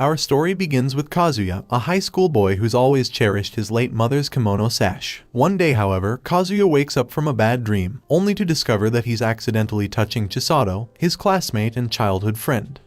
Our story begins with Kazuya, a high school boy who's always cherished his late mother's kimono sash. One day, however, Kazuya wakes up from a bad dream, only to discover that he's accidentally touching Chisato, his classmate and childhood friend.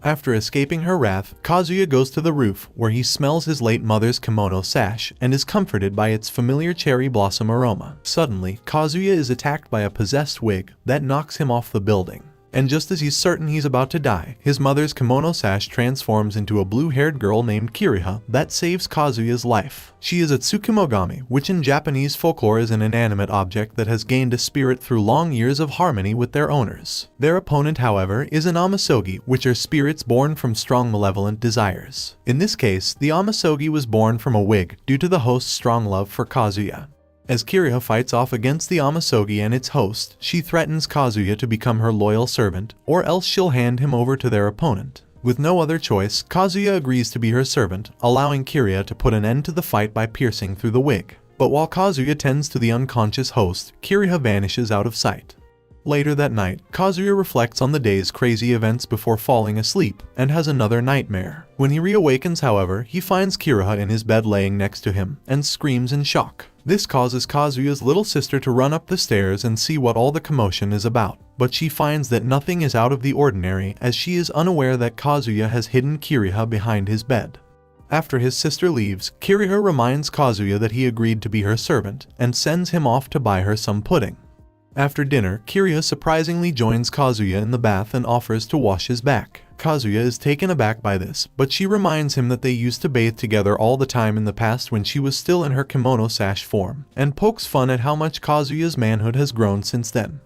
After escaping her wrath, Kazuya goes to the roof, where he smells his late mother's kimono sash and is comforted by its familiar cherry blossom aroma. Suddenly, Kazuya is attacked by a possessed wig that knocks him off the building. And just as he's certain he's about to die, his mother's kimono sash transforms into a blue-haired girl named Kiriha that saves Kazuya's life. She is a Tsukimogami, which in Japanese folklore is an inanimate object that has gained a spirit through long years of harmony with their owners. Their opponent, however, is an amasogi, which are spirits born from strong malevolent desires. In this case, the amasogi was born from a wig due to the host's strong love for Kazuya. As Kiriha fights off against the amasogi and its host, she threatens Kazuya to become her loyal servant, or else she'll hand him over to their opponent. With no other choice, Kazuya agrees to be her servant, allowing Kiriha to put an end to the fight by piercing through the wig. But while Kazuya tends to the unconscious host, Kiriha vanishes out of sight. Later that night, Kazuya reflects on the day's crazy events before falling asleep, and has another nightmare. When he reawakens, however, he finds Kiriha in his bed laying next to him, and screams in shock. This causes Kazuya's little sister to run up the stairs and see what all the commotion is about, but she finds that nothing is out of the ordinary as she is unaware that Kazuya has hidden Kiriha behind his bed. After his sister leaves, Kiriha reminds Kazuya that he agreed to be her servant, and sends him off to buy her some pudding. After dinner, Kiriha surprisingly joins Kazuya in the bath and offers to wash his back. Kazuya is taken aback by this, but she reminds him that they used to bathe together all the time in the past when she was still in her kimono sash form, and pokes fun at how much Kazuya's manhood has grown since then.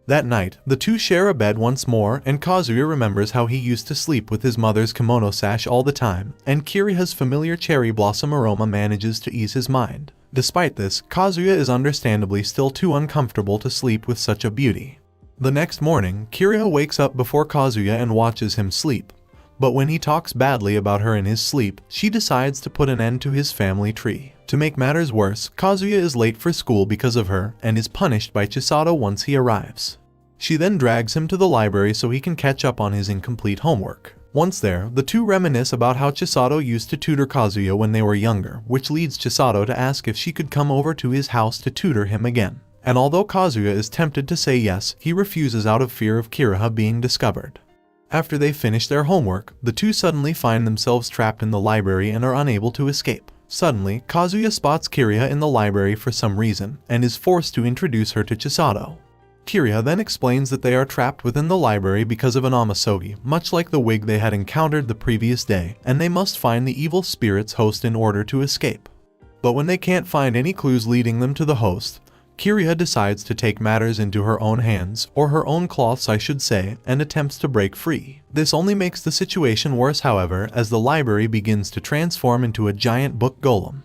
That night, the two share a bed once more, and Kazuya remembers how he used to sleep with his mother's kimono sash all the time, and Kiriha's familiar cherry blossom aroma manages to ease his mind. Despite this, Kazuya is understandably still too uncomfortable to sleep with such a beauty. The next morning, Kiriha wakes up before Kazuya and watches him sleep. But when he talks badly about her in his sleep, she decides to put an end to his family tree. To make matters worse, Kazuya is late for school because of her and is punished by Chisato once he arrives. She then drags him to the library so he can catch up on his incomplete homework. Once there, the two reminisce about how Chisato used to tutor Kazuya when they were younger, which leads Chisato to ask if she could come over to his house to tutor him again. And although Kazuya is tempted to say yes, he refuses out of fear of Kiriha being discovered. After they finish their homework, the two suddenly find themselves trapped in the library and are unable to escape. Suddenly, Kazuya spots Kiriha in the library for some reason, and is forced to introduce her to Chisato. Kiriha then explains that they are trapped within the library because of an amasogi, much like the wig they had encountered the previous day, and they must find the evil spirit's host in order to escape. But when they can't find any clues leading them to the host, Kiriha decides to take matters into her own hands, or her own cloths I should say, and attempts to break free. This only makes the situation worse, however, as the library begins to transform into a giant book golem.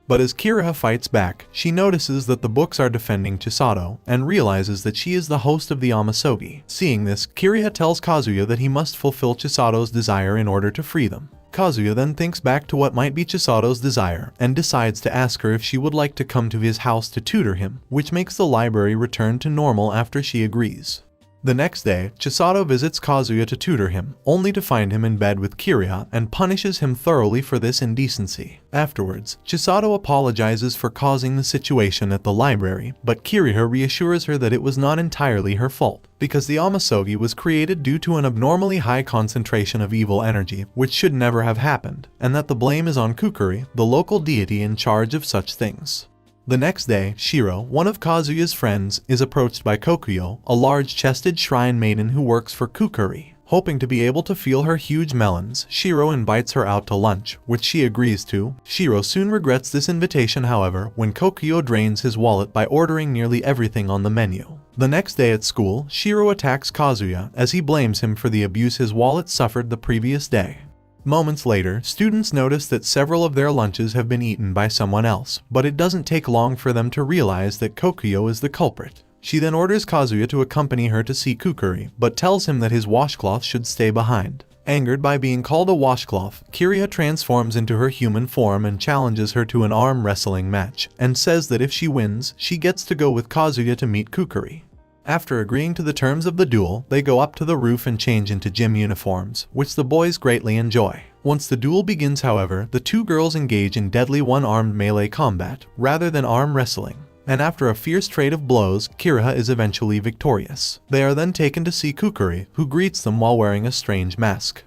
But as Kiriha fights back, she notices that the books are defending Chisato, and realizes that she is the host of the amasogi. Seeing this, Kiriha tells Kazuya that he must fulfill Chisato's desire in order to free them. Kazuya then thinks back to what might be Chisato's desire, and decides to ask her if she would like to come to his house to tutor him, which makes the library return to normal after she agrees. The next day, Chisato visits Kazuya to tutor him, only to find him in bed with Kiriha and punishes him thoroughly for this indecency. Afterwards, Chisato apologizes for causing the situation at the library, but Kiriha reassures her that it was not entirely her fault, because the amasogi was created due to an abnormally high concentration of evil energy, which should never have happened, and that the blame is on Kukuri, the local deity in charge of such things. The next day, Shiro, one of Kazuya's friends, is approached by Kokuyo, a large-chested shrine maiden who works for Kukuri. Hoping to be able to feel her huge melons, Shiro invites her out to lunch, which she agrees to. Shiro soon regrets this invitation, however, when Kokuyo drains his wallet by ordering nearly everything on the menu. The next day at school, Shiro attacks Kazuya as he blames him for the abuse his wallet suffered the previous day. Moments later, students notice that several of their lunches have been eaten by someone else, but it doesn't take long for them to realize that Kokuyo is the culprit. She then orders Kazuya to accompany her to see Kukuri, but tells him that his washcloth should stay behind. Angered by being called a washcloth, Kiriha transforms into her human form and challenges her to an arm wrestling match, and says that if she wins, she gets to go with Kazuya to meet Kukuri. After agreeing to the terms of the duel, they go up to the roof and change into gym uniforms, which the boys greatly enjoy. Once the duel begins, however, the two girls engage in deadly one-armed melee combat rather than arm wrestling. And after a fierce trade of blows, Kiriha is eventually victorious. They are then taken to see Kukuri, who greets them while wearing a strange mask.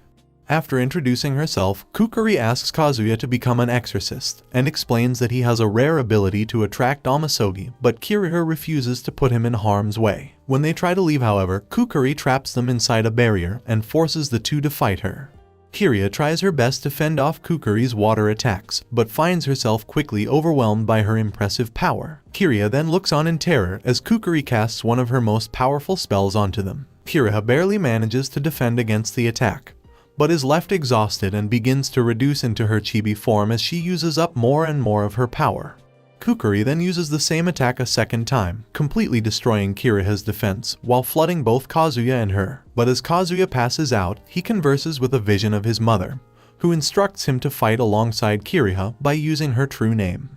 After introducing herself, Kukuri asks Kazuya to become an exorcist, and explains that he has a rare ability to attract Amasogi, but Kiriha refuses to put him in harm's way. When they try to leave, however, Kukuri traps them inside a barrier and forces the two to fight her. Kiriha tries her best to fend off Kukuri's water attacks, but finds herself quickly overwhelmed by her impressive power. Kiriha then looks on in terror as Kukuri casts one of her most powerful spells onto them. Kiriha barely manages to defend against the attack, but is left exhausted and begins to reduce into her chibi form as she uses up more and more of her power. Kukuri then uses the same attack a second time, completely destroying Kiriha's defense while flooding both Kazuya and her. But as Kazuya passes out, he converses with a vision of his mother, who instructs him to fight alongside Kiriha by using her true name.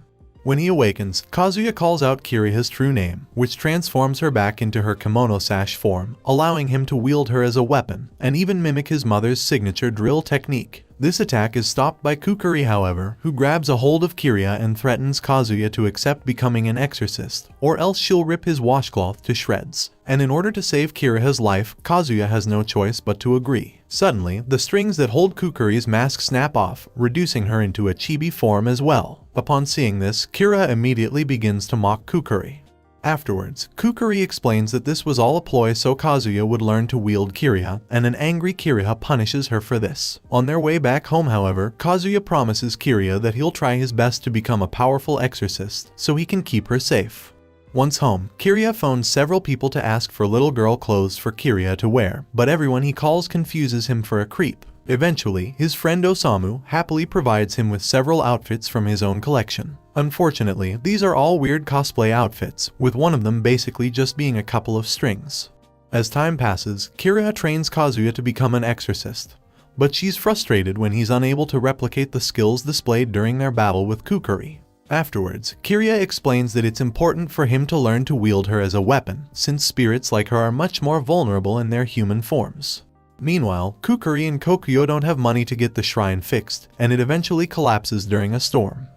When he awakens, Kazuya calls out Kiriha's true name, which transforms her back into her kimono sash form, allowing him to wield her as a weapon and even mimic his mother's signature drill technique. This attack is stopped by Kukuri, however, who grabs a hold of Kiriha and threatens Kazuya to accept becoming an exorcist, or else she'll rip his washcloth to shreds. And in order to save Kiriha's life, Kazuya has no choice but to agree. Suddenly, the strings that hold Kukuri's mask snap off, reducing her into a chibi form as well. Upon seeing this, Kiriha immediately begins to mock Kukuri. Afterwards, Kukuri explains that this was all a ploy so Kazuya would learn to wield Kiriha, and an angry Kiriha punishes her for this. On their way back home, however, Kazuya promises Kiriha that he'll try his best to become a powerful exorcist so he can keep her safe. Once home, Kiriha phones several people to ask for little girl clothes for Kiriha to wear, but everyone he calls confuses him for a creep. Eventually, his friend Osamu happily provides him with several outfits from his own collection. Unfortunately, these are all weird cosplay outfits, with one of them basically just being a couple of strings. As time passes, Kiriha trains Kazuya to become an exorcist, but she's frustrated when he's unable to replicate the skills displayed during their battle with Kukuri. Afterwards, Kiriha explains that it's important for him to learn to wield her as a weapon, since spirits like her are much more vulnerable in their human forms. Meanwhile, Kukuri and Kokuyo don't have money to get the shrine fixed, and it eventually collapses during a storm.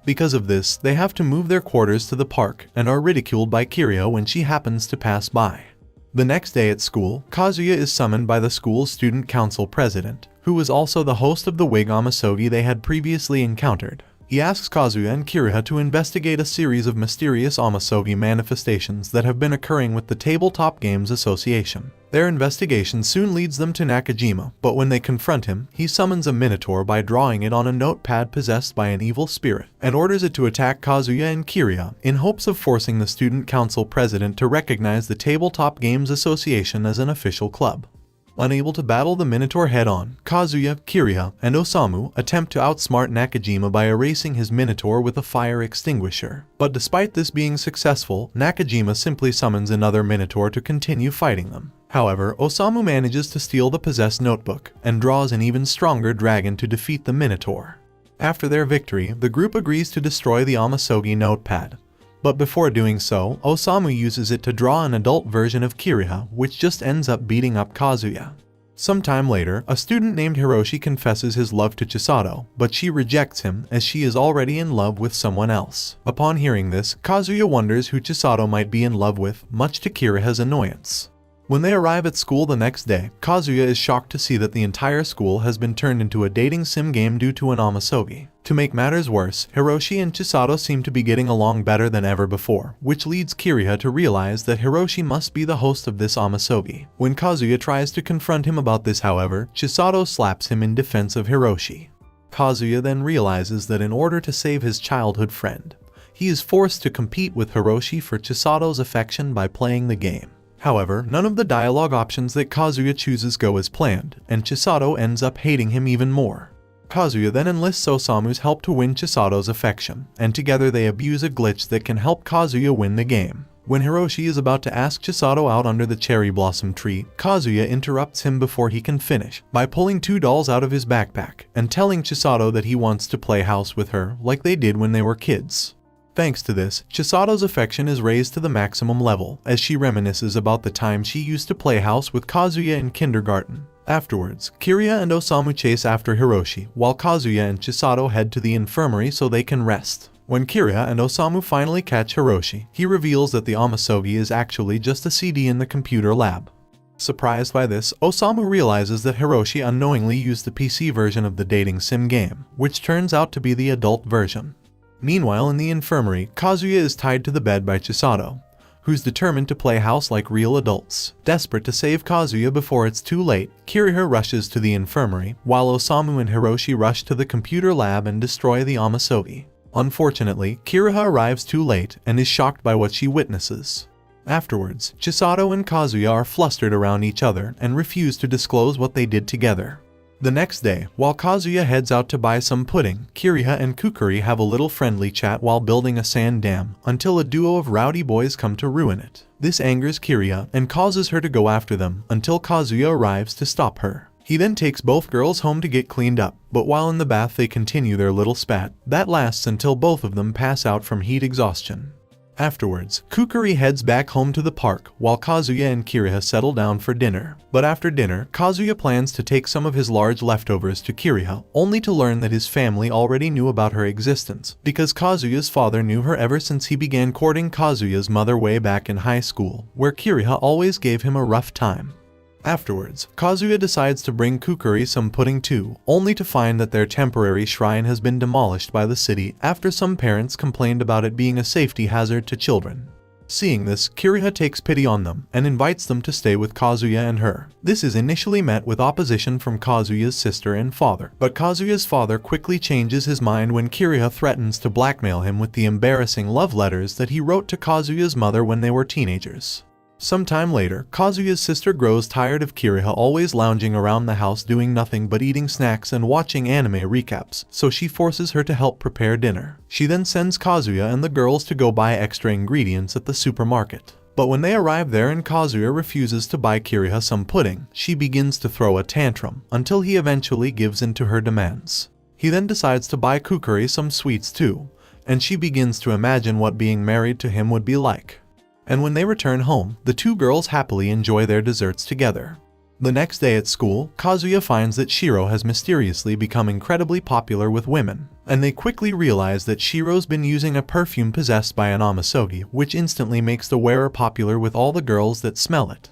Because of this, they have to move their quarters to the park and are ridiculed by Kiriha when she happens to pass by. The next day at school, Kazuya is summoned by the school's student council president, who was also the host of the wig Amasogi they had previously encountered. He asks Kazuya and Kiriha to investigate a series of mysterious Amasogi manifestations that have been occurring with the Tabletop Games Association. Their investigation soon leads them to Nakajima, but when they confront him, he summons a minotaur by drawing it on a notepad possessed by an evil spirit, and orders it to attack Kazuya and Kiriha in hopes of forcing the student council president to recognize the Tabletop Games Association as an official club. Unable to battle the Minotaur head-on, Kazuya, Kiriha, and Osamu attempt to outsmart Nakajima by erasing his Minotaur with a fire extinguisher. But despite this being successful, Nakajima simply summons another Minotaur to continue fighting them. However, Osamu manages to steal the possessed notebook and draws an even stronger dragon to defeat the Minotaur. After their victory, the group agrees to destroy the Amasogi notepad. But before doing so, Osamu uses it to draw an adult version of Kiriha, which just ends up beating up Kazuya. Sometime later, a student named Hiroshi confesses his love to Chisato, but she rejects him as she is already in love with someone else. Upon hearing this, Kazuya wonders who Chisato might be in love with, much to Kiriha's annoyance. When they arrive at school the next day, Kazuya is shocked to see that the entire school has been turned into a dating sim game due to an Amasogi. To make matters worse, Hiroshi and Chisato seem to be getting along better than ever before, which leads Kiriha to realize that Hiroshi must be the host of this Amasogi. When Kazuya tries to confront him about this, however, Chisato slaps him in defense of Hiroshi. Kazuya then realizes that in order to save his childhood friend, he is forced to compete with Hiroshi for Chisato's affection by playing the game. However, none of the dialogue options that Kazuya chooses go as planned, and Chisato ends up hating him even more. Kazuya then enlists Osamu's help to win Chisato's affection, and together they abuse a glitch that can help Kazuya win the game. When Hiroshi is about to ask Chisato out under the cherry blossom tree, Kazuya interrupts him before he can finish by pulling two dolls out of his backpack and telling Chisato that he wants to play house with her like they did when they were kids. Thanks to this, Chisato's affection is raised to the maximum level as she reminisces about the time she used to play house with Kazuya in kindergarten. Afterwards, Kiriya and Osamu chase after Hiroshi, while Kazuya and Chisato head to the infirmary so they can rest. When Kiriya and Osamu finally catch Hiroshi, he reveals that the Amasogi is actually just a CD in the computer lab. Surprised by this, Osamu realizes that Hiroshi unknowingly used the PC version of the dating sim game, which turns out to be the adult version. Meanwhile, in the infirmary, Kazuya is tied to the bed by Chisato, who's determined to play house like real adults. Desperate to save Kazuya before it's too late, Kiriya rushes to the infirmary, while Osamu and Hiroshi rush to the computer lab and destroy the Amasogi. Unfortunately, Kiriya arrives too late and is shocked by what she witnesses. Afterwards, Chisato and Kazuya are flustered around each other and refuse to disclose what they did together. The next day, while Kazuya heads out to buy some pudding, Kiriya and Kukuri have a little friendly chat while building a sand dam, until a duo of rowdy boys come to ruin it. This angers Kiriya and causes her to go after them until Kazuya arrives to stop her. He then takes both girls home to get cleaned up, but while in the bath they continue their little spat. That lasts until both of them pass out from heat exhaustion. Afterwards, Kukuri heads back home to the park, while Kazuya and Kiriya settle down for dinner. But after dinner, Kazuya plans to take some of his large leftovers to Kiriya, only to learn that his family already knew about her existence, because Kazuya's father knew her ever since he began courting Kazuya's mother way back in high school, where Kiriya always gave him a rough time. Afterwards, Kazuya decides to bring Kukuri some pudding too, only to find that their temporary shrine has been demolished by the city after some parents complained about it being a safety hazard to children. Seeing this, Kiriya takes pity on them and invites them to stay with Kazuya and her. This is initially met with opposition from Kazuya's sister and father, but Kazuya's father quickly changes his mind when Kiriya threatens to blackmail him with the embarrassing love letters that he wrote to Kazuya's mother when they were teenagers. Sometime later, Kazuya's sister grows tired of Kiriya always lounging around the house doing nothing but eating snacks and watching anime recaps, so she forces her to help prepare dinner. She then sends Kazuya and the girls to go buy extra ingredients at the supermarket. But when they arrive there and Kazuya refuses to buy Kiriya some pudding, she begins to throw a tantrum, until he eventually gives in to her demands. He then decides to buy Kukuri some sweets too, and she begins to imagine what being married to him would be like. And when they return home, the two girls happily enjoy their desserts together. The next day at school, Kazuya finds that Shiro has mysteriously become incredibly popular with women, and they quickly realize that Shiro's been using a perfume possessed by an Amasogi, which instantly makes the wearer popular with all the girls that smell it.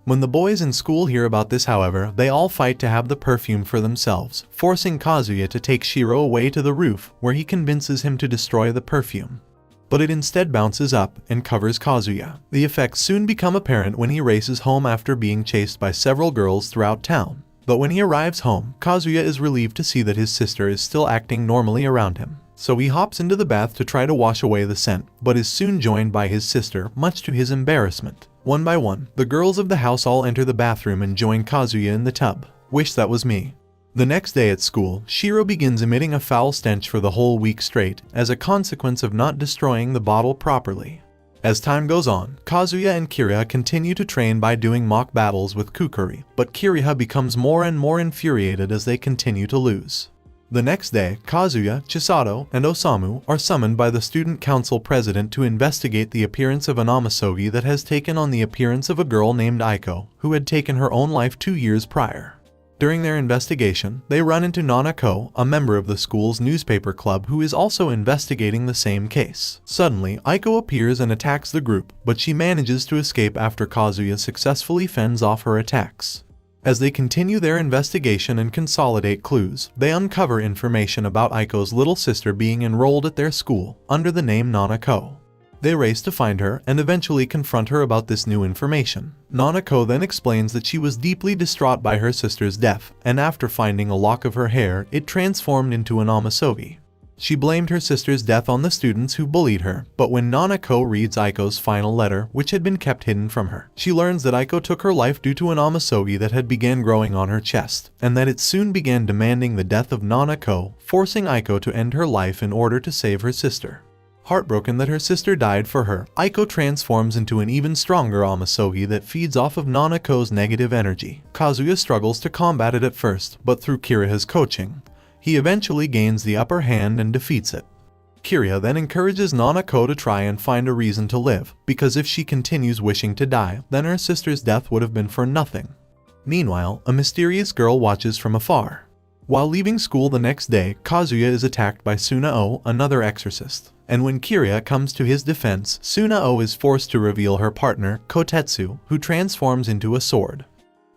When the boys in school hear about this, however, they all fight to have the perfume for themselves, forcing Kazuya to take Shiro away to the roof, where he convinces him to destroy the perfume. But it instead bounces up and covers Kazuya. The effects soon become apparent when he races home after being chased by several girls throughout town. But when he arrives home, Kazuya is relieved to see that his sister is still acting normally around him. So he hops into the bath to try to wash away the scent, but is soon joined by his sister, much to his embarrassment. One by one, the girls of the house all enter the bathroom and join Kazuya in the tub. Wish that was me. The next day at school, Shiro begins emitting a foul stench for the whole week straight, as a consequence of not destroying the bottle properly. As time goes on, Kazuya and Kiriya continue to train by doing mock battles with Kukuri, but Kiriya becomes more and more infuriated as they continue to lose. The next day, Kazuya, Chisato, and Osamu are summoned by the student council president to investigate the appearance of an Amasogi that has taken on the appearance of a girl named Aiko, who had taken her own life 2 years prior. During their investigation, they run into Nanako, a member of the school's newspaper club who is also investigating the same case. Suddenly, Aiko appears and attacks the group, but she manages to escape after Kazuya successfully fends off her attacks. As they continue their investigation and consolidate clues, they uncover information about Aiko's little sister being enrolled at their school, under the name Nanako. They race to find her and eventually confront her about this new information. Nanako then explains that she was deeply distraught by her sister's death, and after finding a lock of her hair, it transformed into an Amasogi. She blamed her sister's death on the students who bullied her, but when Nanako reads Aiko's final letter, which had been kept hidden from her, she learns that Aiko took her life due to an Amasogi that had began growing on her chest, and that it soon began demanding the death of Nanako, forcing Aiko to end her life in order to save her sister. Heartbroken that her sister died for her, Aiko transforms into an even stronger Amasogi that feeds off of Nanako's negative energy. Kazuya struggles to combat it at first, but through Kiriya's coaching, he eventually gains the upper hand and defeats it. Kiriya then encourages Nanako to try and find a reason to live, because if she continues wishing to die, then her sister's death would have been for nothing. Meanwhile, a mysterious girl watches from afar. While leaving school the next day, Kazuya is attacked by Tsuneo, another exorcist. And when Kiriya comes to his defense, Tsuneo is forced to reveal her partner, Kotetsu, who transforms into a sword.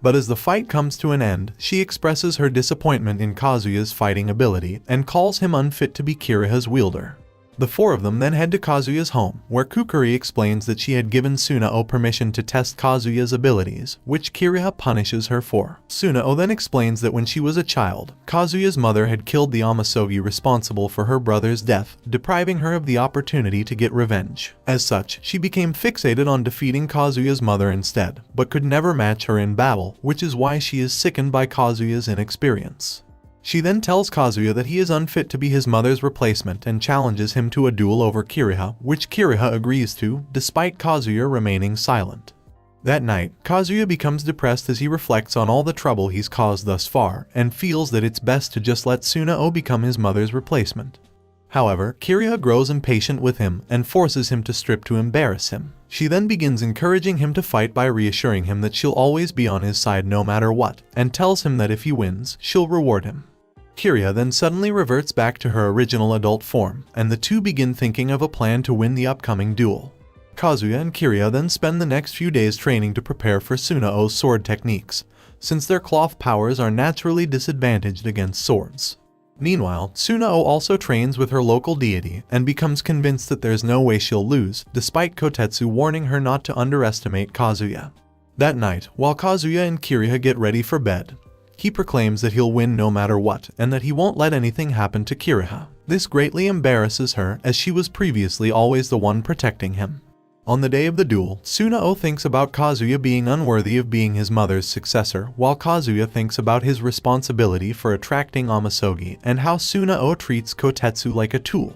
But as the fight comes to an end, she expresses her disappointment in Kazuya's fighting ability and calls him unfit to be Kiriha's wielder. The four of them then head to Kazuya's home, where Kukuri explains that she had given Tsuneo permission to test Kazuya's abilities, which Kiriha punishes her for. Tsuneo then explains that when she was a child, Kazuya's mother had killed the Amasogi responsible for her brother's death, depriving her of the opportunity to get revenge. As such, she became fixated on defeating Kazuya's mother instead, but could never match her in battle, which is why she is sickened by Kazuya's inexperience. She then tells Kazuya that he is unfit to be his mother's replacement and challenges him to a duel over Kiriha, which Kiriha agrees to, despite Kazuya remaining silent. That night, Kazuya becomes depressed as he reflects on all the trouble he's caused thus far, and feels that it's best to just let Tsuneo become his mother's replacement. However, Kiriha grows impatient with him and forces him to strip to embarrass him. She then begins encouraging him to fight by reassuring him that she'll always be on his side no matter what, and tells him that if he wins, she'll reward him. Kiriya then suddenly reverts back to her original adult form, and the two begin thinking of a plan to win the upcoming duel. Kazuya and Kiriya then spend the next few days training to prepare for Tsuneo's sword techniques, since their cloth powers are naturally disadvantaged against swords. Meanwhile, Tsuneo also trains with her local deity and becomes convinced that there's no way she'll lose, despite Kotetsu warning her not to underestimate Kazuya. That night, while Kazuya and Kiriya get ready for bed, he proclaims that he'll win no matter what, and that he won't let anything happen to Kiriha. This greatly embarrasses her, as she was previously always the one protecting him. On the day of the duel, Tsuneo thinks about Kazuya being unworthy of being his mother's successor, while Kazuya thinks about his responsibility for attracting Amasogi and how Tsuneo treats Kotetsu like a tool.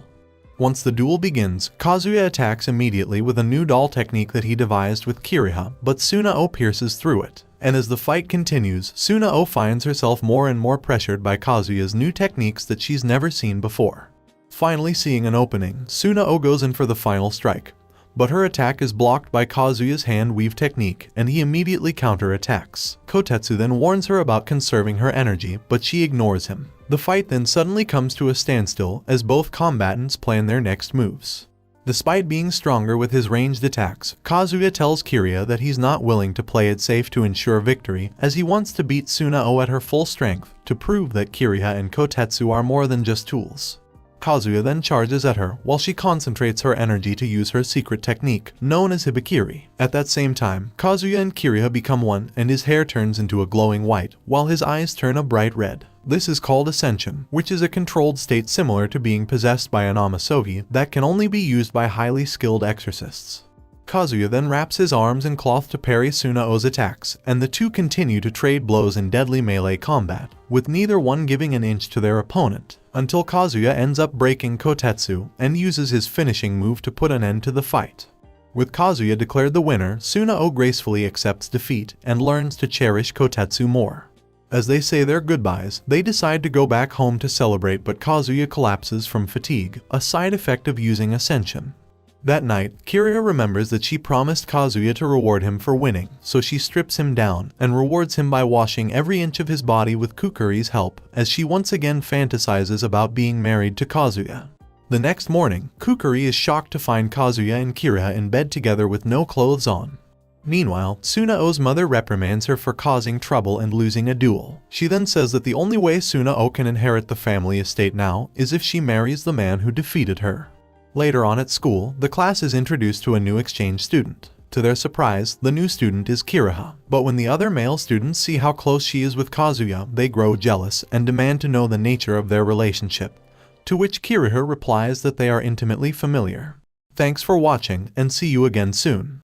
Once the duel begins, Kazuya attacks immediately with a new doll technique that he devised with Kiriha, but Tsuneo pierces through it. And as the fight continues, Tsuneo finds herself more and more pressured by Kazuya's new techniques that she's never seen before. Finally seeing an opening, Tsuneo goes in for the final strike, but her attack is blocked by Kazuya's hand weave technique, and he immediately counterattacks. Kotetsu then warns her about conserving her energy, but she ignores him. The fight then suddenly comes to a standstill as both combatants plan their next moves. Despite being stronger with his ranged attacks, Kazuya tells Kiriya that he's not willing to play it safe to ensure victory, as he wants to beat Tsuneo at her full strength to prove that Kiriya and Kotetsu are more than just tools. Kazuya then charges at her while she concentrates her energy to use her secret technique, known as Hibikiri. At that same time, Kazuya and Kiriya become one, and his hair turns into a glowing white, while his eyes turn a bright red. This is called ascension, which is a controlled state similar to being possessed by an Amasogi that can only be used by highly skilled exorcists. Kazuya then wraps his arms in cloth to parry Tsuneo's attacks, and the two continue to trade blows in deadly melee combat, with neither one giving an inch to their opponent, until Kazuya ends up breaking Kotetsu and uses his finishing move to put an end to the fight. With Kazuya declared the winner, Tsuneo gracefully accepts defeat and learns to cherish Kotetsu more. As they say their goodbyes, they decide to go back home to celebrate, but Kazuya collapses from fatigue, a side effect of using ascension. That night, Kiriya remembers that she promised Kazuya to reward him for winning, so she strips him down and rewards him by washing every inch of his body with Kukuri's help, as she once again fantasizes about being married to Kazuya. The next morning, Kukuri is shocked to find Kazuya and Kiriya in bed together with no clothes on. Meanwhile, Tsuneo's mother reprimands her for causing trouble and losing a duel. She then says that the only way Tsuneo can inherit the family estate now is if she marries the man who defeated her. Later on at school, the class is introduced to a new exchange student. To their surprise, the new student is Kiriha. But when the other male students see how close she is with Kazuya, they grow jealous and demand to know the nature of their relationship, to which Kiriha replies that they are intimately familiar. Thanks for watching, and see you again soon.